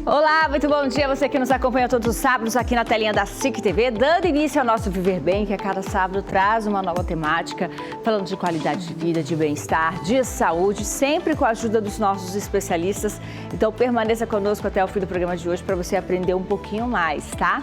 Olá, muito bom dia, você que nos acompanha todos os sábados aqui na telinha da SIC TV, dando início ao nosso Viver Bem, que a cada sábado traz uma nova temática, falando de qualidade de vida, de bem-estar, de saúde, sempre com a ajuda dos nossos especialistas. Então permaneça conosco até o fim do programa de hoje para você aprender um pouquinho mais, tá?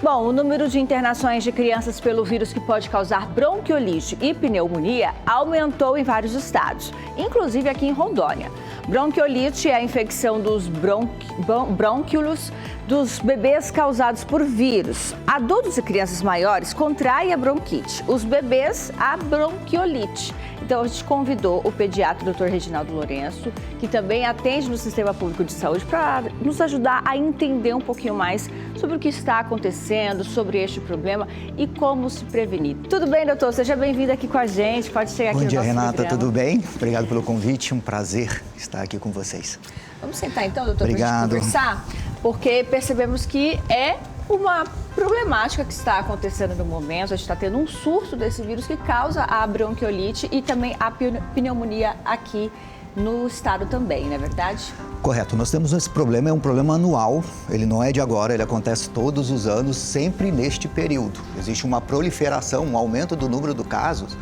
Bom, o número de internações de crianças pelo vírus que pode causar bronquiolite e pneumonia aumentou em vários estados, inclusive aqui em Rondônia. Bronquiolite é a infecção dos brônquios dos bebês causados por vírus. Adultos e crianças maiores contraem a bronquite, os bebês a bronquiolite. Então a gente convidou o pediatra Dr. Reginaldo Lourenço, que também atende no Sistema Público de Saúde, para nos ajudar a entender um pouquinho mais sobre o que está acontecendo, sobre este problema e como se prevenir. Tudo bem, doutor? Seja bem-vindo aqui com a gente, pode chegar aqui no nosso programa. Bom dia, Renata, tudo bem? Obrigado pelo convite, um prazer estar aqui com vocês. Vamos sentar então, doutor, para a gente Obrigado. conversar, porque percebemos que é uma problemática que está acontecendo no momento. A gente está tendo um surto desse vírus que causa a bronquiolite e também a pneumonia aqui no estado também, não é verdade? Correto, nós temos esse problema, é um problema anual, ele não é de agora, ele acontece todos os anos, sempre neste período. Existe uma proliferação, um aumento do número de casos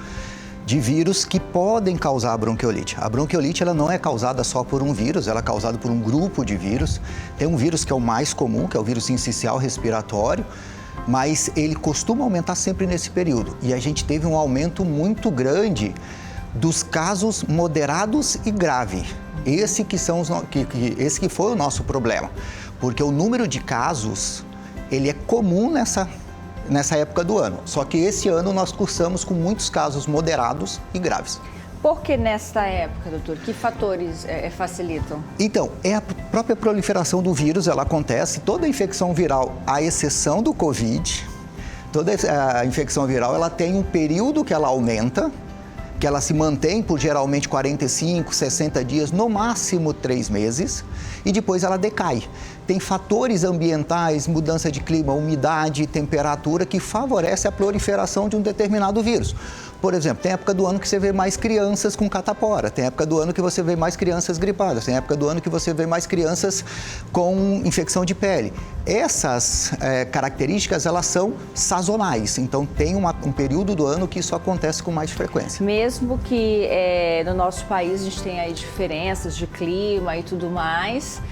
de vírus que podem causar a bronquiolite. A bronquiolite ela não é causada só por um vírus, ela é causada por um grupo de vírus. Tem um vírus que é o mais comum, que é o vírus sincicial respiratório, mas ele costuma aumentar sempre nesse período. E a gente teve um aumento muito grande dos casos moderados e grave. Esse que foi o nosso problema, porque o número de casos ele é comum nessa época do ano. Só que esse ano nós cursamos com muitos casos moderados e graves. Por que nesta época, doutor? Que fatores facilitam? Então, é a própria proliferação do vírus, ela acontece, toda infecção viral, à exceção do Covid, toda a infecção viral, ela tem um período que ela aumenta, que ela se mantém por geralmente 45, 60 dias, no máximo 3 meses, e depois ela decai. Tem fatores ambientais, mudança de clima, umidade, temperatura, que favorece a proliferação de um determinado vírus. Por exemplo, tem época do ano que você vê mais crianças com catapora, tem época do ano que você vê mais crianças gripadas, tem época do ano que você vê mais crianças com infecção de pele. Essas características, elas são sazonais, então tem um período do ano que isso acontece com mais frequência. Mesmo que no nosso país a gente tenha aí diferenças de clima e tudo mais,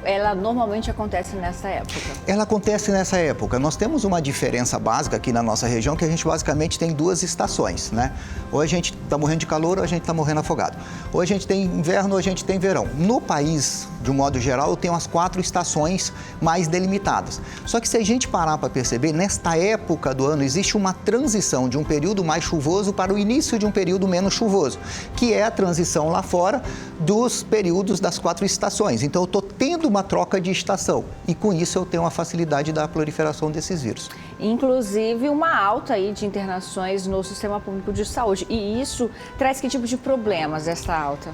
ela normalmente acontece nessa época? Ela acontece nessa época. Nós temos uma diferença básica aqui na nossa região, que a gente basicamente tem 2 estações, né? Ou a gente está morrendo de calor ou a gente está morrendo afogado. Ou a gente tem inverno ou a gente tem verão. No país, de um modo geral, eu tenho as 4 estações mais delimitadas. Só que se a gente parar para perceber, nesta época do ano existe uma transição de um período mais chuvoso para o início de um período menos chuvoso, que é a transição lá fora dos períodos das 4 estações. Então, eu estou tendo uma troca de estação e, com isso, eu tenho uma facilidade da proliferação desses vírus. Inclusive, uma alta aí de internações no Sistema Público de Saúde. E isso traz que tipo de problemas, essa alta?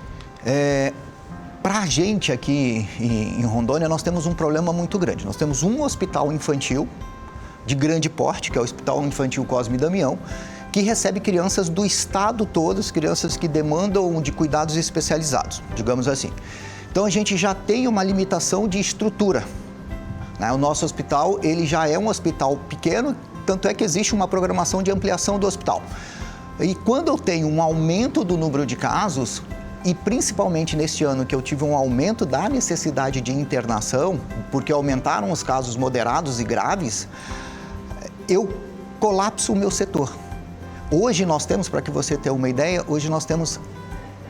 Para a gente aqui em Rondônia, nós temos um problema muito grande. Nós temos um hospital infantil de grande porte, que é o Hospital Infantil Cosme Damião, que recebe crianças do estado todo, crianças que demandam de cuidados especializados, digamos assim. Então, a gente já tem uma limitação de estrutura, né? O nosso hospital, ele já é um hospital pequeno, tanto é que existe uma programação de ampliação do hospital. E quando eu tenho um aumento do número de casos, e principalmente neste ano que eu tive um aumento da necessidade de internação, porque aumentaram os casos moderados e graves, eu colapso o meu setor. Hoje nós temos, para que você tenha uma ideia, hoje nós temos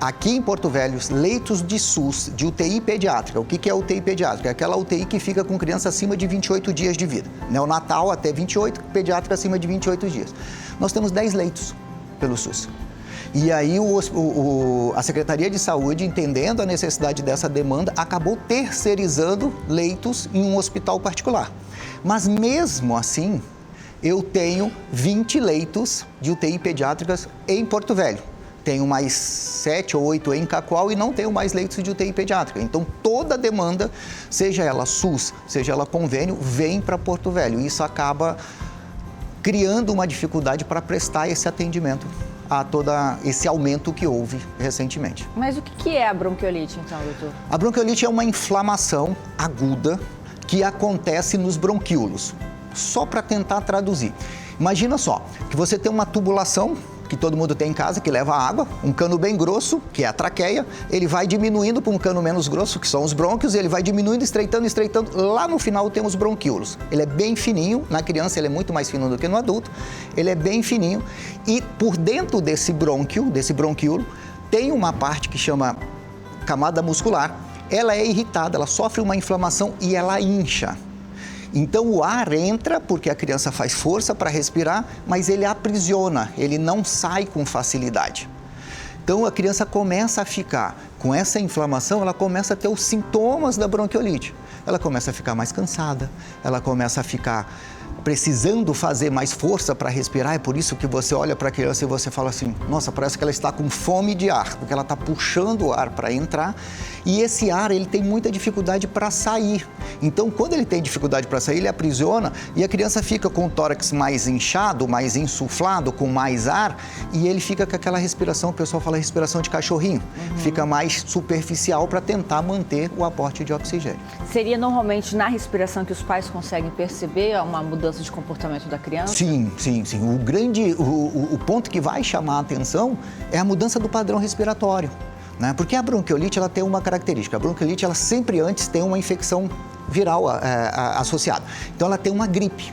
aqui em Porto Velho leitos de SUS, de UTI pediátrica. O que é UTI pediátrica? É aquela UTI que fica com criança acima de 28 dias de vida. Neonatal até 28, pediátrica acima de 28 dias. Nós temos 10 leitos pelo SUS. E aí a Secretaria de Saúde, entendendo a necessidade dessa demanda, acabou terceirizando leitos em um hospital particular. Mas mesmo assim, eu tenho 20 leitos de UTI pediátricas em Porto Velho. Tenho mais 7 ou 8 em Cacoal e não tenho mais leitos de UTI pediátrica. Então, toda a demanda, seja ela SUS, seja ela convênio, vem para Porto Velho. Isso acaba criando uma dificuldade para prestar esse atendimento a todo esse aumento que houve recentemente. Mas o que é a bronquiolite, então, doutor? A bronquiolite é uma inflamação aguda que acontece nos bronquíolos. Só para tentar traduzir. Imagina só, que você tem uma tubulação, que todo mundo tem em casa, que leva água, um cano bem grosso, que é a traqueia, ele vai diminuindo para um cano menos grosso, que são os brônquios, ele vai diminuindo, estreitando, estreitando, lá no final tem os bronquíolos. Ele é bem fininho, na criança ele é muito mais fino do que no adulto, ele é bem fininho, e por dentro desse brônquio, desse bronquíolo, tem uma parte que chama camada muscular, ela é irritada, ela sofre uma inflamação e ela incha. Então o ar entra porque a criança faz força para respirar, mas ele aprisiona, ele não sai com facilidade. Então a criança começa a ficar com essa inflamação, ela começa a ter os sintomas da bronquiolite. Ela começa a ficar mais cansada, ela começa a ficar precisando fazer mais força para respirar. É por isso que você olha para a criança e você fala assim, nossa, parece que ela está com fome de ar, porque ela está puxando o ar para entrar e esse ar ele tem muita dificuldade para sair. Então, quando ele tem dificuldade para sair, ele aprisiona e a criança fica com o tórax mais inchado, mais insuflado, com mais ar e ele fica com aquela respiração, o pessoal fala respiração de cachorrinho, fica mais superficial para tentar manter o aporte de oxigênio. Seria normalmente na respiração que os pais conseguem perceber uma mudança de comportamento da criança? Sim. O ponto que vai chamar a atenção é a mudança do padrão respiratório, né? Porque a bronquiolite ela tem uma característica, a bronquiolite ela sempre antes tem uma infecção viral associada, então ela tem uma gripe.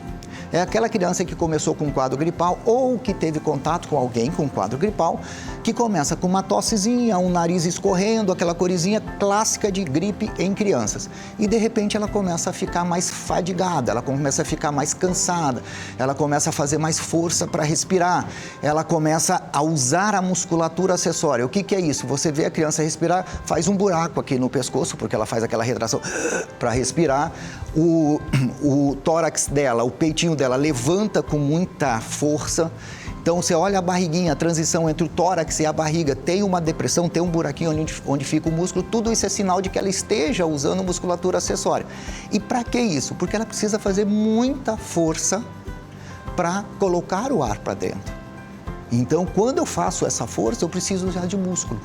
É aquela criança que começou com um quadro gripal ou que teve contato com alguém com um quadro gripal, que começa com uma tossezinha, um nariz escorrendo, aquela corizinha clássica de gripe em crianças. E de repente ela começa a ficar mais fadigada, ela começa a ficar mais cansada, ela começa a fazer mais força para respirar, ela começa a usar a musculatura acessória. O que é isso? Você vê a criança respirar, faz um buraco aqui no pescoço, porque ela faz aquela retração para respirar. O tórax dela, o peitinho dela levanta com muita força. Então você olha a barriguinha, a transição entre o tórax e a barriga, tem uma depressão, tem um buraquinho onde fica o músculo, tudo isso é sinal de que ela esteja usando musculatura acessória. E para que isso? Porque ela precisa fazer muita força para colocar o ar para dentro. Então quando eu faço essa força, eu preciso usar de músculo.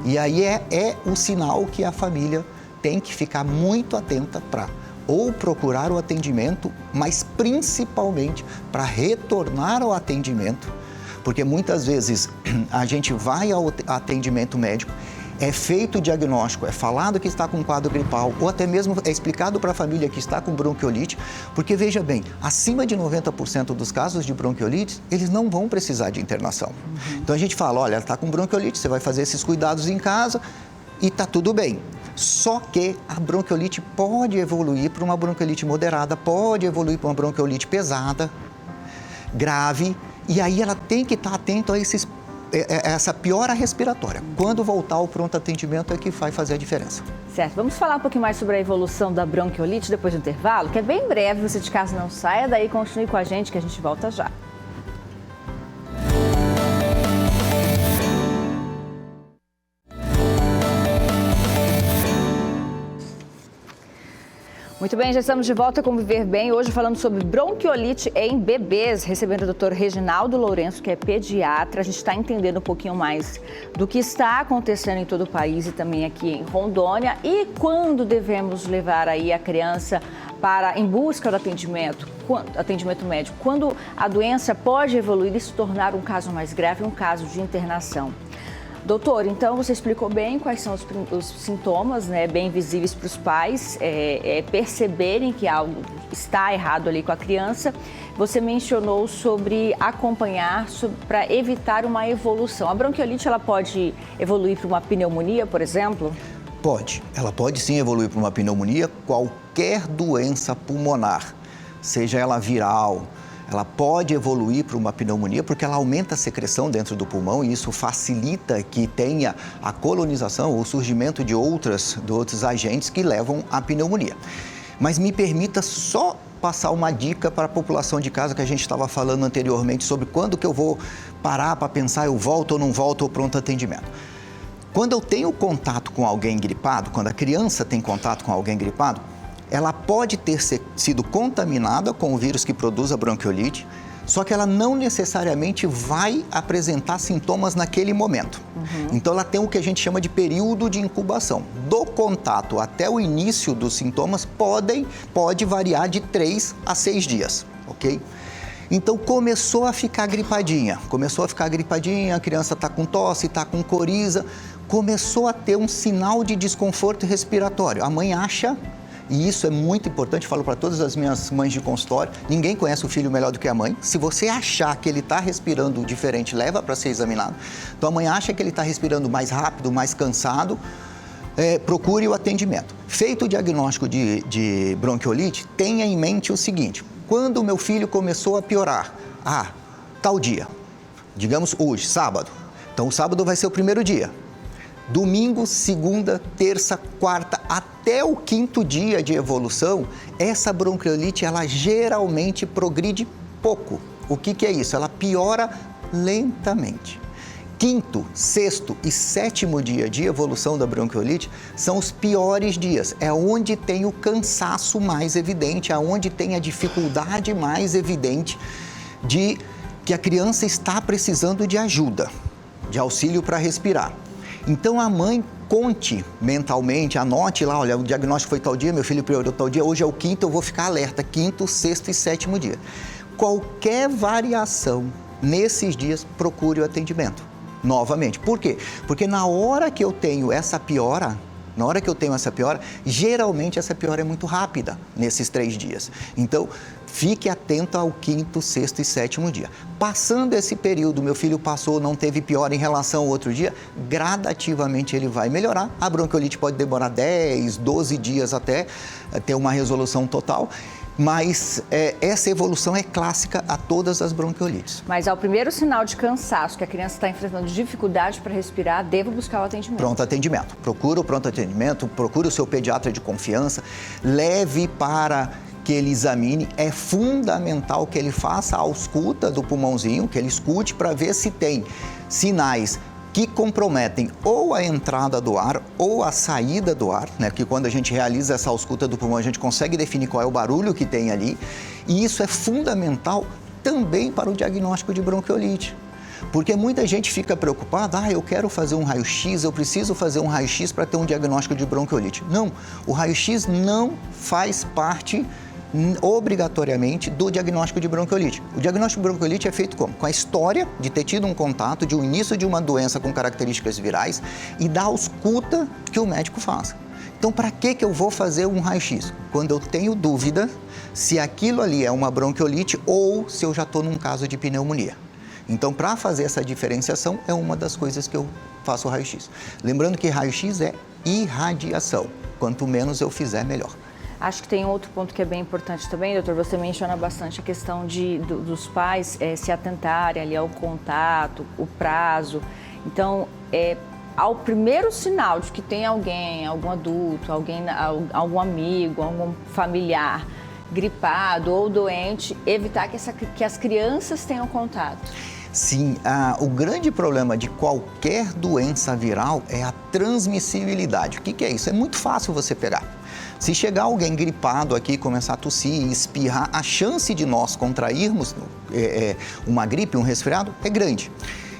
E aí é o sinal que a família tem que ficar muito atenta para ou procurar o atendimento, mas principalmente para retornar ao atendimento, porque muitas vezes a gente vai ao atendimento médico, é feito o diagnóstico, é falado que está com um quadro gripal, ou até mesmo é explicado para a família que está com bronquiolite, porque veja bem, acima de 90% dos casos de bronquiolite, eles não vão precisar de internação. Então a gente fala, olha, ela está com bronquiolite, você vai fazer esses cuidados em casa e está tudo bem. Só que a bronquiolite pode evoluir para uma bronquiolite moderada, pode evoluir para uma bronquiolite pesada, grave, e aí ela tem que estar atenta a essa piora respiratória. Quando voltar ao pronto atendimento é que vai fazer a diferença. Certo, vamos falar um pouquinho mais sobre a evolução da bronquiolite depois do intervalo, que é bem breve, você de casa não saia, daí continue com a gente que a gente volta já. Muito bem, já estamos de volta com Viver Bem, hoje falando sobre bronquiolite em bebês, recebendo o Dr. Reginaldo Lourenço, que é pediatra. A gente está entendendo um pouquinho mais do que está acontecendo em todo o país e também aqui em Rondônia e quando devemos levar aí a criança em busca do atendimento médico, quando a doença pode evoluir e se tornar um caso mais grave, um caso de internação. Doutor, então você explicou bem quais são os sintomas, né, bem visíveis para os pais perceberem que algo está errado ali com a criança. Você mencionou sobre acompanhar para evitar uma evolução. A bronquiolite ela pode evoluir para uma pneumonia, por exemplo? Pode. Ela pode sim evoluir para uma pneumonia, qualquer doença pulmonar, seja ela viral. Ela pode evoluir para uma pneumonia porque ela aumenta a secreção dentro do pulmão e isso facilita que tenha a colonização ou o surgimento de outros agentes que levam à pneumonia. Mas me permita só passar uma dica para a população de casa que a gente estava falando anteriormente sobre quando que eu vou parar para pensar, eu volto ou não volto ao pronto atendimento. Quando eu tenho contato com alguém gripado, quando a criança tem contato com alguém gripado, ela pode ter sido contaminada com o vírus que produz a bronquiolite, Só que ela não necessariamente vai apresentar sintomas naquele momento. Então ela tem o que a gente chama de período de incubação. Do contato até o início dos sintomas pode variar de 3 a 6 dias, ok? Então começou a ficar gripadinha, a criança está com tosse, está com coriza, começou a ter um sinal de desconforto respiratório. A mãe acha, e isso é muito importante, falo para todas as minhas mães de consultório, ninguém conhece o filho melhor do que a mãe. Se você achar que ele está respirando diferente, leva para ser examinado. Então a mãe acha que ele está respirando mais rápido, mais cansado, procure o atendimento. Feito o diagnóstico de bronquiolite, tenha em mente o seguinte: quando o meu filho começou a piorar, tal dia, digamos hoje, sábado, então o sábado vai ser o primeiro dia. Domingo, segunda, terça, quarta, até o 5º dia de evolução, essa bronquiolite, ela geralmente progride pouco. O que é isso? Ela piora lentamente. 5º, 6º e 7º dia de evolução da bronquiolite são os piores dias. É onde tem o cansaço mais evidente, é onde tem a dificuldade mais evidente de que a criança está precisando de ajuda, de auxílio para respirar. Então a mãe conte mentalmente, anote lá, olha, o diagnóstico foi tal dia, meu filho piorou tal dia, hoje é o 5º, eu vou ficar alerta, 5º, 6º e 7º dia. Qualquer variação nesses dias, procure o atendimento. Novamente. Por quê? Porque na hora que eu tenho essa piora, geralmente essa piora é muito rápida nesses 3 dias. Então, fique atento ao 5º, 6º e 7º dia. Passando esse período, meu filho passou, não teve piora em relação ao outro dia, gradativamente ele vai melhorar. A bronquiolite pode demorar 10, 12 dias até ter uma resolução total. Mas essa evolução é clássica a todas as bronquiolites. Mas ao primeiro sinal de cansaço, que a criança está enfrentando dificuldade para respirar, devo buscar o atendimento. Pronto atendimento. Procura o pronto atendimento, procura o seu pediatra de confiança, leve para que ele examine. É fundamental que ele faça a ausculta do pulmãozinho, que ele escute para ver se tem sinais que comprometem ou a entrada do ar ou a saída do ar, né? Porque quando a gente realiza essa ausculta do pulmão, a gente consegue definir qual é o barulho que tem ali. E isso é fundamental também para o diagnóstico de bronquiolite. Porque muita gente fica preocupada, eu quero fazer um raio-x, eu preciso fazer um raio-x para ter um diagnóstico de bronquiolite. Não, o raio-x não faz parte obrigatoriamente do diagnóstico de bronquiolite. O diagnóstico de bronquiolite é feito como? Com a história de ter tido um contato, de um início de uma doença com características virais e da ausculta que o médico faz. Então, para que eu vou fazer um raio-x? Quando eu tenho dúvida se aquilo ali é uma bronquiolite ou se eu já estou num caso de pneumonia. Então, para fazer essa diferenciação, é uma das coisas que eu faço o raio-x. Lembrando que raio-x é irradiação. Quanto menos eu fizer, melhor. Acho que tem outro ponto que é bem importante também, doutor, você menciona bastante a questão dos pais se atentarem ali ao contato, o prazo. Então, ao primeiro sinal de que tem alguém, algum adulto, algum amigo, algum familiar gripado ou doente, evitar que as crianças tenham contato. Sim, o grande problema de qualquer doença viral é a transmissibilidade. O que é isso? É muito fácil você pegar. Se chegar alguém gripado aqui, começar a tossir e espirrar, a chance de nós contrairmos uma gripe, um resfriado, é grande.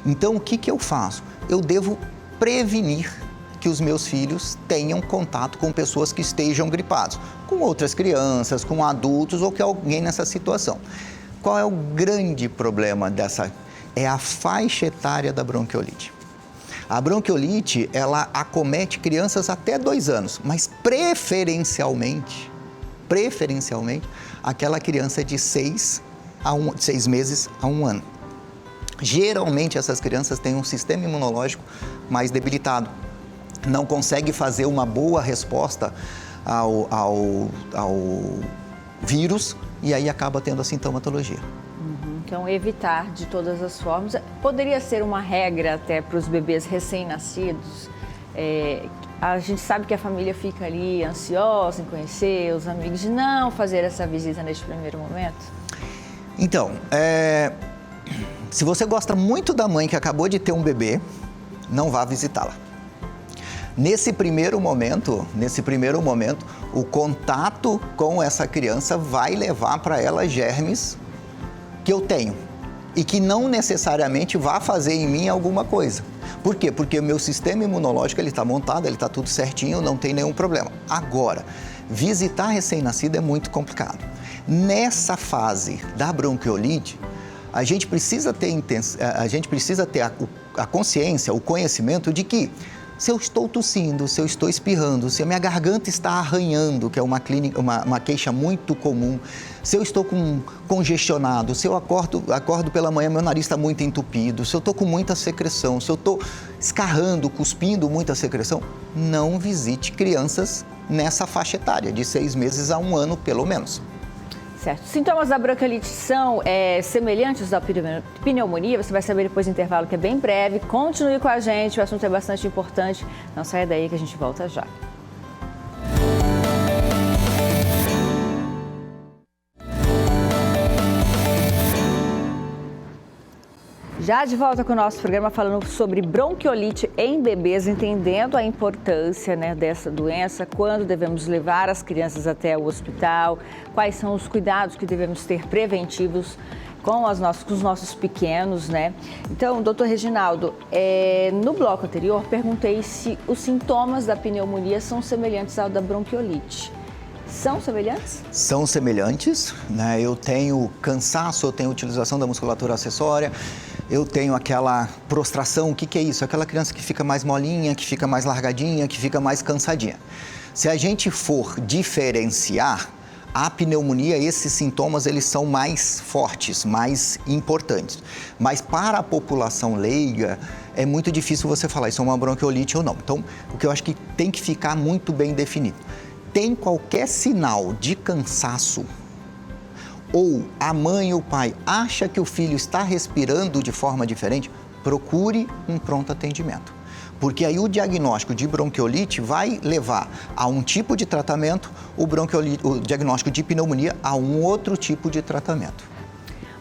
Então, o que eu faço? Eu devo prevenir que os meus filhos tenham contato com pessoas que estejam gripados, com outras crianças, com adultos ou com alguém nessa situação. Qual é o grande problema dessa? É a faixa etária da bronquiolite. A bronquiolite, ela acomete crianças até 2 anos, mas preferencialmente, aquela criança de 6 meses a 1 ano. Geralmente, essas crianças têm um sistema imunológico mais debilitado, não consegue fazer uma boa resposta ao vírus e aí acaba tendo a sintomatologia. Então, evitar de todas as formas. Poderia ser uma regra até para os bebês recém-nascidos. A gente sabe que a família fica ali ansiosa em conhecer os amigos, de não fazer essa visita neste primeiro momento? Então, se você gosta muito da mãe que acabou de ter um bebê, não vá visitá-la. Nesse primeiro momento, o contato com essa criança vai levar para ela germes que eu tenho e que não necessariamente vai fazer em mim alguma coisa. Por quê? Porque o meu sistema imunológico ele está montado, ele está tudo certinho, não tem nenhum problema. Agora, visitar recém-nascido é muito complicado. Nessa fase da bronquiolite, a gente precisa ter a consciência, o conhecimento de que se eu estou tossindo, se eu estou espirrando, se a minha garganta está arranhando, que é uma queixa muito comum, se eu estou congestionado, se eu acordo pela manhã, meu nariz está muito entupido, se eu estou com muita secreção, se eu estou escarrando, cuspindo muita secreção, não visite crianças nessa faixa etária, de 6 meses a 1 ano, pelo menos. Certo. Sintomas da bronquiolite são semelhantes da pneumonia? Você vai saber depois do intervalo, que é bem breve. Continue com a gente, o assunto é bastante importante. Não saia daí que a gente volta já. Já de volta com o nosso programa falando sobre bronquiolite em bebês, entendendo a importância, né, dessa doença, quando devemos levar as crianças até o hospital, quais são os cuidados que devemos ter preventivos com os nossos pequenos, né? Então, doutor Reginaldo, no bloco anterior perguntei se os sintomas da pneumonia são semelhantes ao da bronquiolite. São semelhantes? São semelhantes, né? Eu tenho cansaço, eu tenho utilização da musculatura acessória, eu tenho aquela prostração. O que é isso? Aquela criança que fica mais molinha, que fica mais largadinha, que fica mais cansadinha. Se a gente for diferenciar, a pneumonia, esses sintomas, eles são mais fortes, mais importantes. Mas para a população leiga, é muito difícil você falar isso é uma bronquiolite ou não. Então, o que eu acho que tem que ficar muito bem definido. Tem qualquer sinal de cansaço, ou a mãe ou o pai acha que o filho está respirando de forma diferente, procure um pronto atendimento. Porque aí o diagnóstico de bronquiolite vai levar a um tipo de tratamento, o diagnóstico de pneumonia a um outro tipo de tratamento.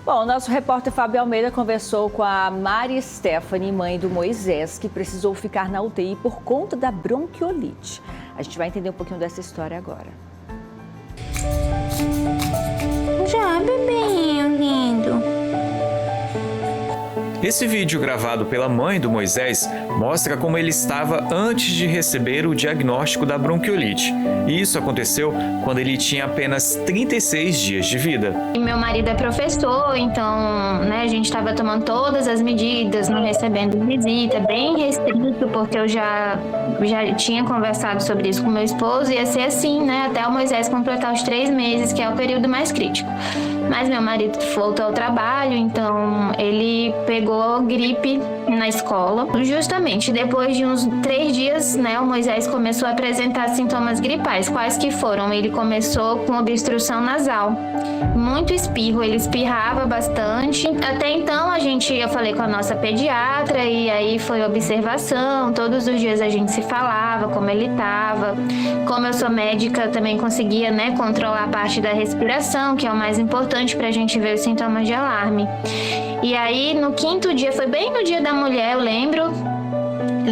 Bom, o nosso repórter Fábio Almeida conversou com a Mari Stephanie, mãe do Moisés, que precisou ficar na UTI por conta da bronquiolite. A gente vai entender um pouquinho dessa história agora. Já, bebinho lindo. Esse vídeo gravado pela mãe do Moisés mostra como ele estava antes de receber o diagnóstico da bronquiolite. E isso aconteceu quando ele tinha apenas 36 dias de vida. E meu marido é professor, então, né, a gente estava tomando todas as medidas, não recebendo visita, bem restrito, porque eu já tinha conversado sobre isso com meu esposo, ia ser assim, né, até o Moisés completar os 3 meses, que é o período mais crítico. Mas meu marido voltou ao trabalho, então ele pegou gripe na escola. Justamente depois de uns 3 dias, né, o Moisés começou a apresentar sintomas gripais. Quais que foram? Ele começou com obstrução nasal, muito espirro, ele espirrava bastante. Até então eu falei com a nossa pediatra e aí foi observação. Todos os dias a gente se falava como ele estava. Como eu sou médica, eu também conseguia, né, controlar a parte da respiração, que é o mais importante para a gente ver os sintomas de alarme. E aí, no 5º dia, foi bem no dia da mulher, eu lembro,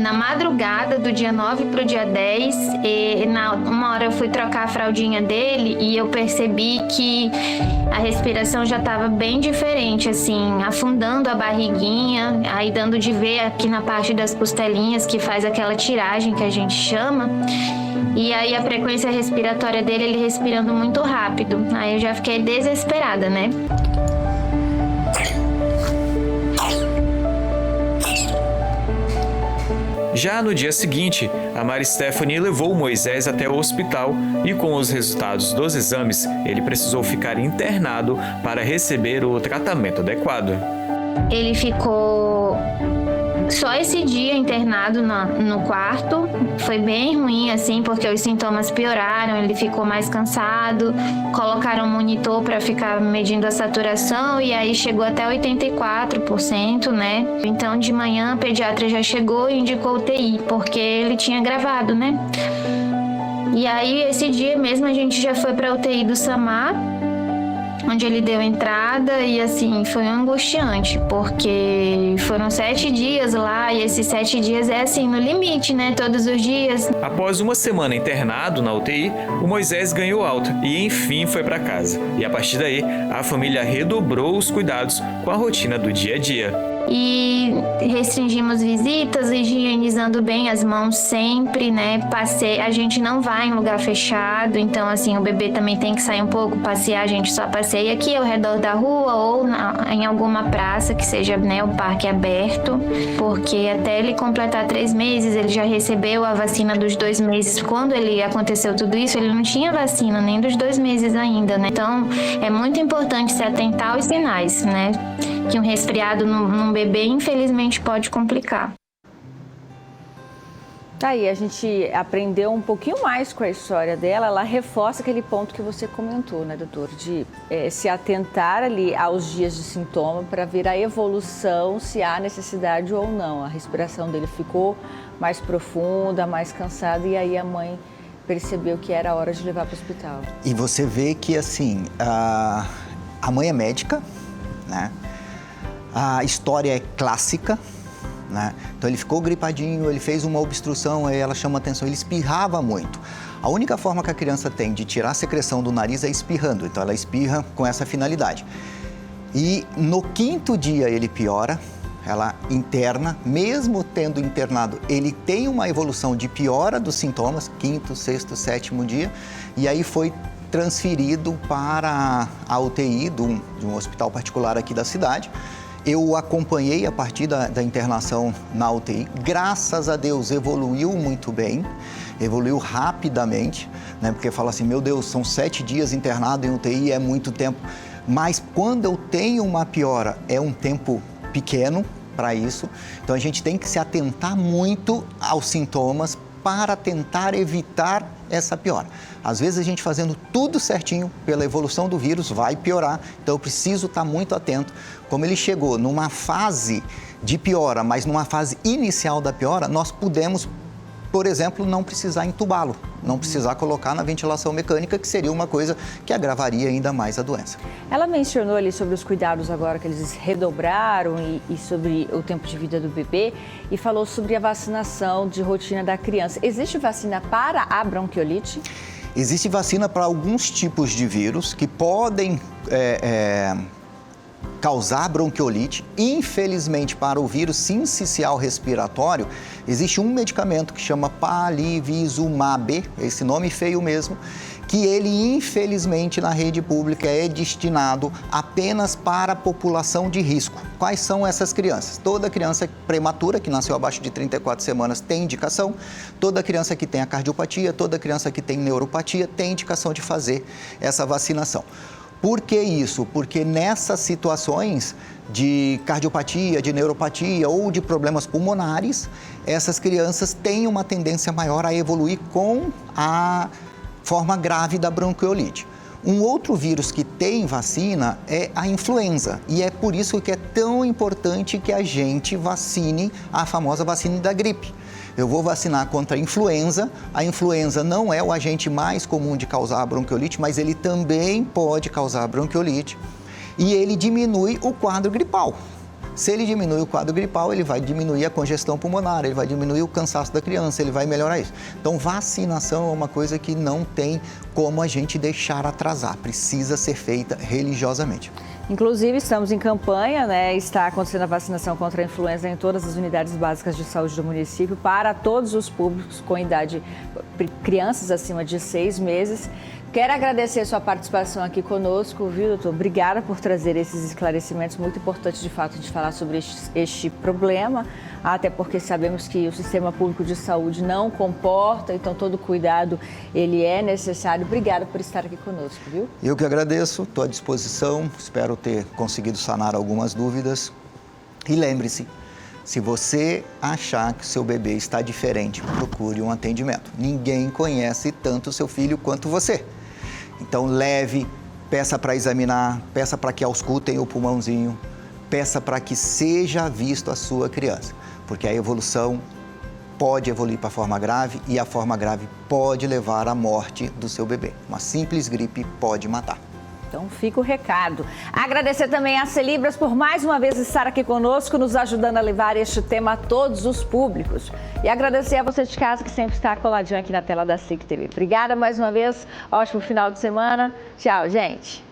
na madrugada do dia 9 para o dia 10, uma hora eu fui trocar a fraldinha dele e eu percebi que a respiração já estava bem diferente, assim, afundando a barriguinha, aí dando de ver aqui na parte das costelinhas, que faz aquela tiragem que a gente chama. E aí a frequência respiratória dele, ele respirando muito rápido. Aí eu já fiquei desesperada, né? Já no dia seguinte, a Mari Stephanie levou o Moisés até o hospital e com os resultados dos exames, ele precisou ficar internado para receber o tratamento adequado. Ele ficou só esse dia internado no quarto. Foi bem ruim, assim, porque os sintomas pioraram, ele ficou mais cansado, colocaram um monitor para ficar medindo a saturação e aí chegou até 84%, né? Então, de manhã, a pediatra já chegou e indicou UTI, porque ele tinha gravado, né? E aí, esse dia mesmo, a gente já foi para UTI do SAMAR. onde ele deu entrada e assim, foi angustiante, porque foram 7 dias lá e esses 7 dias é assim, no limite, né? Todos os dias. Após uma semana internado na UTI, o Moisés ganhou alta e enfim foi para casa. E a partir daí, a família redobrou os cuidados com a rotina do dia a dia. E restringimos visitas, higienizando bem as mãos sempre, né? A gente não vai em lugar fechado, então assim, o bebê também tem que sair um pouco, passear, a gente só passeia aqui ao redor da rua ou em alguma praça que seja, né, o parque aberto, porque até ele completar 3 meses, ele já recebeu a vacina dos 2 meses. Quando ele aconteceu tudo isso, ele não tinha vacina nem dos 2 meses ainda, né? Então, é muito importante se atentar aos sinais, né? Que um resfriado num bebê, infelizmente, pode complicar. Tá aí, a gente aprendeu um pouquinho mais com a história dela. Ela reforça aquele ponto que você comentou, né, doutor? De se atentar ali aos dias de sintoma para ver a evolução, se há necessidade ou não. A respiração dele ficou mais profunda, mais cansada, e aí a mãe percebeu que era hora de levar para o hospital. E você vê que, assim, a mãe é médica, né? A história é clássica, né? Então ele ficou gripadinho, ele fez uma obstrução, aí ela chama atenção, ele espirrava muito. A única forma que a criança tem de tirar a secreção do nariz é espirrando, então ela espirra com essa finalidade. E no 5º dia ele piora, ela interna, mesmo tendo internado, ele tem uma evolução de piora dos sintomas, 5º, 6º, 7º dia, e aí foi transferido para a UTI de um hospital particular aqui da cidade. Eu acompanhei a partir da internação na UTI, graças a Deus evoluiu muito bem, evoluiu rapidamente, né? Porque fala assim, meu Deus, são 7 dias internado em UTI, é muito tempo. Mas quando eu tenho uma piora, é um tempo pequeno para isso, então a gente tem que se atentar muito aos sintomas para tentar evitar essa piora. Às vezes a gente fazendo tudo certinho pela evolução do vírus vai piorar, então eu preciso estar muito atento. Como ele chegou numa fase de piora, mas numa fase inicial da piora, nós pudemos, por exemplo, não precisar entubá-lo, não precisar colocar na ventilação mecânica, que seria uma coisa que agravaria ainda mais a doença. Ela mencionou ali sobre os cuidados agora que eles redobraram e sobre o tempo de vida do bebê e falou sobre a vacinação de rotina da criança. Existe vacina para a bronquiolite? Existe vacina para alguns tipos de vírus que podem causar bronquiolite. Infelizmente, para o vírus sincicial respiratório, existe um medicamento que chama Palivizumab, esse nome feio mesmo, que ele, infelizmente, na rede pública é destinado apenas para a população de risco. Quais são essas crianças? Toda criança prematura que nasceu abaixo de 34 semanas tem indicação, toda criança que tem a cardiopatia, toda criança que tem neuropatia tem indicação de fazer essa vacinação. Por que isso? Porque nessas situações de cardiopatia, de neuropatia ou de problemas pulmonares, essas crianças têm uma tendência maior a evoluir com a forma grave da bronquiolite. Um outro vírus que tem vacina é a influenza, e é por isso que é tão importante que a gente vacine a famosa vacina da gripe. Eu vou vacinar contra a influenza não é o agente mais comum de causar a bronquiolite, mas ele também pode causar a bronquiolite e ele diminui o quadro gripal. Se ele diminui o quadro gripal, ele vai diminuir a congestão pulmonar, ele vai diminuir o cansaço da criança, ele vai melhorar isso. Então, vacinação é uma coisa que não tem como a gente deixar atrasar, precisa ser feita religiosamente. Inclusive, estamos em campanha, né? Está acontecendo a vacinação contra a influenza em todas as unidades básicas de saúde do município para todos os públicos com idade, crianças acima de 6 meses. Quero agradecer a sua participação aqui conosco, viu, doutor? Obrigada por trazer esses esclarecimentos. Muito importante, de fato, de falar sobre este problema, até porque sabemos que o sistema público de saúde não comporta, então todo cuidado ele é necessário. Obrigada por estar aqui conosco, viu? Eu que agradeço, estou à disposição, espero ter conseguido sanar algumas dúvidas. E lembre-se, se você achar que o seu bebê está diferente, procure um atendimento. Ninguém conhece tanto o seu filho quanto você. Então leve, peça para examinar, peça para que auscultem o pulmãozinho, peça para que seja visto a sua criança, porque a evolução pode evoluir para a forma grave e a forma grave pode levar à morte do seu bebê. Uma simples gripe pode matar. Então fica o recado. Agradecer também a Celibras por mais uma vez estar aqui conosco, nos ajudando a levar este tema a todos os públicos. E agradecer a você de casa que sempre está coladinho aqui na tela da SIC TV. Obrigada mais uma vez, ótimo final de semana. Tchau, gente.